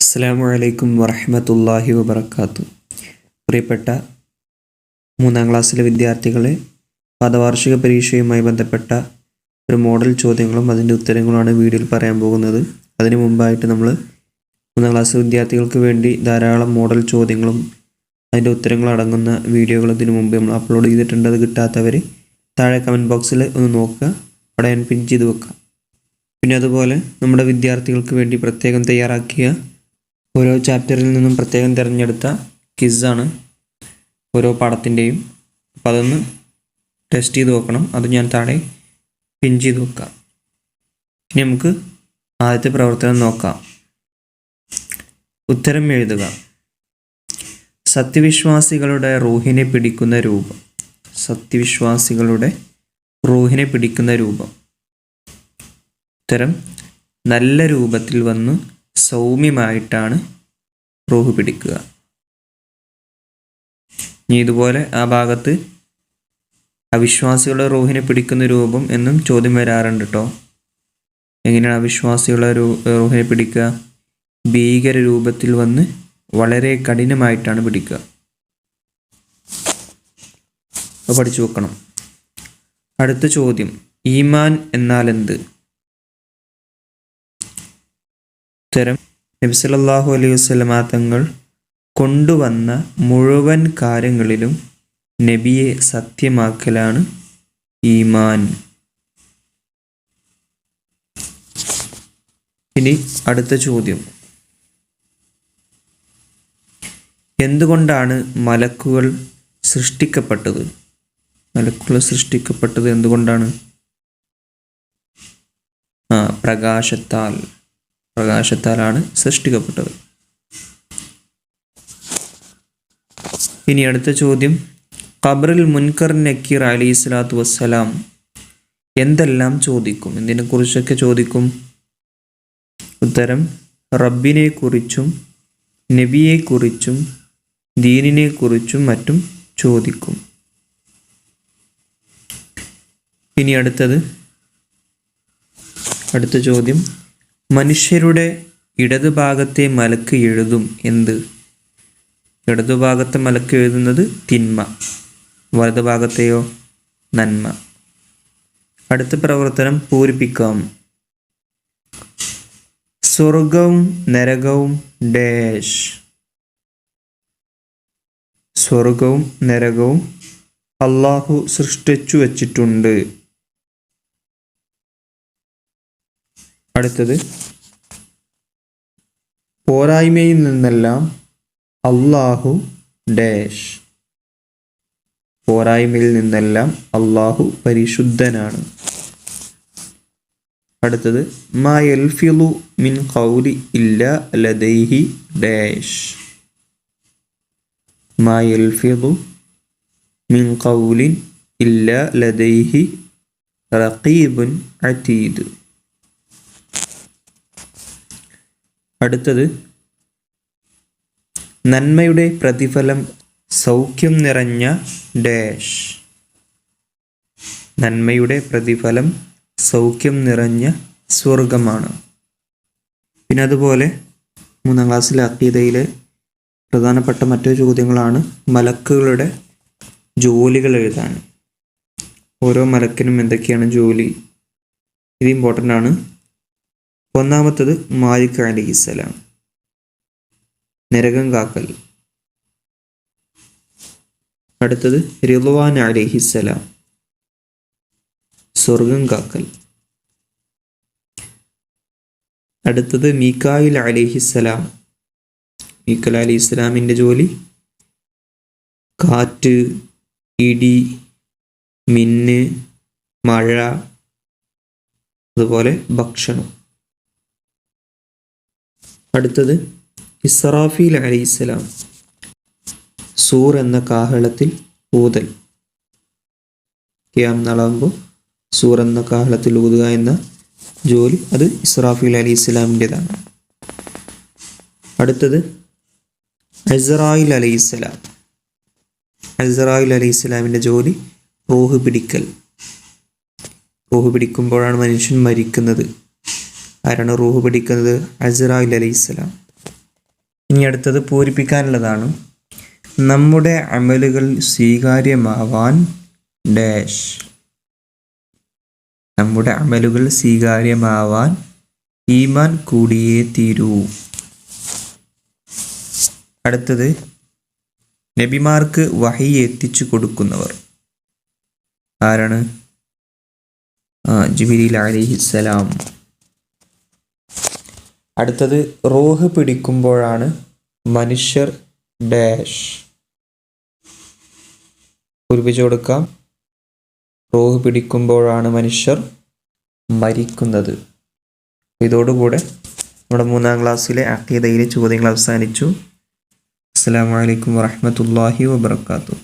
അസ്സലാമു അലൈക്കും വറഹ്മത്തുള്ളാഹി വബറകാതുഹു. പ്രിയപ്പെട്ട 3ാം ക്ലാസ്സിലെ വിദ്യാർത്ഥികളെ, പാദവാർഷിക പരീക്ഷയുമായി ബന്ധപ്പെട്ട ഒരു മോഡൽ ചോദ്യങ്ങളും അതിൻ്റെ ഉത്തരങ്ങളുമാണ് വീഡിയോയിൽ പറയാൻ പോകുന്നത്. അതിനു മുമ്പായിട്ട് നമ്മൾ 3ാം ക്ലാസ് വിദ്യാർത്ഥികൾക്ക് വേണ്ടി ധാരാളം മോഡൽ ചോദ്യങ്ങളും അതിൻ്റെ ഉത്തരങ്ങളും അടങ്ങുന്ന വീഡിയോകൾ ഇതിനു മുമ്പ് നമ്മൾ അപ്ലോഡ് ചെയ്തിട്ടുണ്ട്. അത് കിട്ടാത്തവർ താഴെ കമൻറ്റ് ബോക്സിൽ ഒന്ന് നോക്കുക, അവിടെ ഞാൻ പിൻ ചെയ്ത് വെക്കാം. പിന്നെ അതുപോലെ നമ്മുടെ വിദ്യാർത്ഥികൾക്ക് വേണ്ടി പ്രത്യേകം തയ്യാറാക്കിയ ഓരോ ചാപ്റ്ററിൽ നിന്നും പ്രത്യേകം തിരഞ്ഞെടുത്ത ക്വിസാണ് ഓരോ പാഠത്തിൻ്റെയും. അപ്പോൾ അതൊന്ന് ടെസ്റ്റ് ചെയ്ത് നോക്കണം. അത് ഞാൻ താഴെ പിൻ ചെയ്ത് വെക്കാം. ഇനി നമുക്ക് ആദ്യത്തെ പ്രവർത്തനം നോക്കാം. ഉത്തരം എഴുതുക. സത്യവിശ്വാസികളുടെ റൂഹിനെ പിടിക്കുന്ന രൂപം. സത്യവിശ്വാസികളുടെ റൂഹിനെ പിടിക്കുന്ന രൂപം. ഉത്തരം നല്ല രൂപത്തിൽ വന്ന് സൗമ്യമായിട്ടാണ് റൂഹ് പിടിക്കുക. ഇനി ഇതുപോലെ ആ ഭാഗത്ത് അവിശ്വാസികളുടെ റൂഹിനെ പിടിക്കുന്ന രൂപം എന്നും ചോദ്യം വരാറുണ്ട് കേട്ടോ. എങ്ങനെയാണ് അവിശ്വാസികളുടെ റൂഹിനെ പിടിക്കുക? ഭീകര രൂപത്തിൽ വന്ന് വളരെ കഠിനമായിട്ടാണ് പിടിക്കുക. അത് പഠിച്ചു വെക്കണം. അടുത്ത ചോദ്യം, ഈമാൻ എന്നാൽ എന്ത്? ഉത്തരം നബി സല്ലല്ലാഹു അലൈഹി വസല്ലമ തങ്ങൾ കൊണ്ടുവന്ന മുഴുവൻ കാര്യങ്ങളിലും നബിയെ സത്യമാക്കലാണ് ഈമാൻ. ഇനി അടുത്ത ചോദ്യം, എന്തുകൊണ്ടാണ് മലക്കുകൾ സൃഷ്ടിക്കപ്പെട്ടത്? മലക്കുകൾ സൃഷ്ടിക്കപ്പെട്ടത് എന്തുകൊണ്ടാണ്? പ്രകാശത്താലാണ് സൃഷ്ടിക്കപ്പെട്ടത്. ഇനി അടുത്ത ചോദ്യം, ഖബറിൽ മുൻകർ നക്കീർ അലൈഹി സ്വലാത്തു വസ്സലാം എന്തെല്ലാം ചോദിക്കും? എന്തിനെക്കുറിച്ചൊക്കെ ചോദിക്കും? ഉത്തരം റബ്ബിനെക്കുറിച്ചും നബിയെക്കുറിച്ചും ദീനിനെക്കുറിച്ചും മറ്റും ചോദിക്കും. ഇനി അടുത്ത ചോദ്യം, മനുഷ്യരുടെ ഇടതുഭാഗത്തെ മലക്ക് എഴുതും എന്ത്? ഇടതുഭാഗത്തെ മലക്ക് എഴുതുന്നത് തിന്മ, വലതുഭാഗത്തെയോ നന്മ. അടുത്ത പ്രവർത്തനം പൂരിപ്പിക്കാം. സ്വർഗവും നരകവും ഡാഷ്. സ്വർഗവും നരകവും അള്ളാഹു സൃഷ്ടിച്ചു വച്ചിട്ടുണ്ട്. അടുത്തത്, പോരായ്മയിൽ നിന്നെല്ലാം അള്ളാഹു ഡാഷ്. പോരായ്മയിൽ നിന്നെല്ലാം അള്ളാഹു പരിശുദ്ധനാണ്. അടുത്തത്, മാ യൽഫിളു മിൻ ഖൗലി ഇല്ലാ ലദൈഹി ഡാഷ്. മാ യൽഫിളു മിൻ ഖൗലിൻ ഇല്ലാ ലദൈഹി റഖീബുൻ അതീദ്. അടുത്തത്, നന്മയുടെ പ്രതിഫലം സൗഖ്യം നിറഞ്ഞ ഡാഷ്. നന്മയുടെ പ്രതിഫലം സൗഖ്യം നിറഞ്ഞ സ്വർഗമാണ്. പിന്നെ അതുപോലെ 3ാം ക്ലാസ്സിലെ അഖീദയിലെ പ്രധാനപ്പെട്ട മറ്റൊരു ചോദ്യങ്ങളാണ് മലക്കുകളുടെ ജോലികൾ എഴുതാൻ. ഓരോ മലക്കിനും എന്തൊക്കെയാണ് ജോലി? ഇത് ഇമ്പോർട്ടൻ്റ് ആണ്. ഒന്നാമത്തത് മാലിക് അലൈഹിസ്സലാം, നരകം കാക്കൽ. അടുത്തത് റിദ്വാൻ അലൈഹിസ്സലാം, സ്വർഗം കാക്കൽ. അടുത്തത് മീകായിൽ അലൈഹിസ്സലാം. മീകായിൽ അലൈഹിസ്സലാമിൻ്റെ ജോലി കാറ്റ്, ഇടി, മിന്ന്, മഴ, അതുപോലെ ഭക്ഷണം. അടുത്തത് ഇസ്രാഫീൽ അലൈഹിസ്സലാം, സൂർ എന്ന കാഹളത്തിൽ ഊതൽ. ഖിയാമത്ത് നാളാകുമ്പോൾ സൂർ എന്ന കാഹളത്തിൽ ഊതുക എന്ന ജോലി അത് ഇസ്രാഫീൽ അലൈഹിസ്സലാമിൻ്റെതാണ്. അടുത്തത് അസ്റായിൽ അലൈഹിസ്സലാം. അസ്റായിൽ അലൈഹിസ്സലാമിൻ്റെ ജോലി റൂഹ് പിടിക്കൽ. റൂഹ് പിടിക്കുമ്പോഴാണ് മനുഷ്യൻ മരിക്കുന്നത്. ആരാണ് റൂഹ് പിടിക്കുന്നത്? അസ്റായിൽ അലൈഹിസ്സലാം. ഇനി അടുത്തത് പൂരിപ്പിക്കാനുള്ളതാണ്. നമ്മുടെ അമലുകൾ സ്വീകാര്യമാവാൻ ഡാഷ്. നമ്മുടെ അമലുകൾ സ്വീകാര്യമാവാൻ ഈമാൻ കൂടിയേ തീരൂ. അടുത്തത് നബിമാർക്ക് വഹി എത്തിച്ചു കൊടുക്കുന്നവർ ആരാണ്? ജിബ്രീൽ അലൈഹിസ്സലാം. അടുത്തത് റൂഹ് പിടിക്കുമ്പോഴാണ് മനുഷ്യർ ഡാഷ്. പൂരിപ്പിച്ചു കൊടുക്കാം. റൂഹ് പിടിക്കുമ്പോഴാണ് മനുഷ്യർ മരിക്കുന്നത്. ഇതോടുകൂടെ നമ്മുടെ 3-ാം ക്ലാസ്സിലെ അഖീദയിലെ ചോദ്യങ്ങൾ അവസാനിച്ചു. അസ്സലാമു അലൈക്കും വറഹ്മത്തുള്ളാഹി വബറകാതുഹു.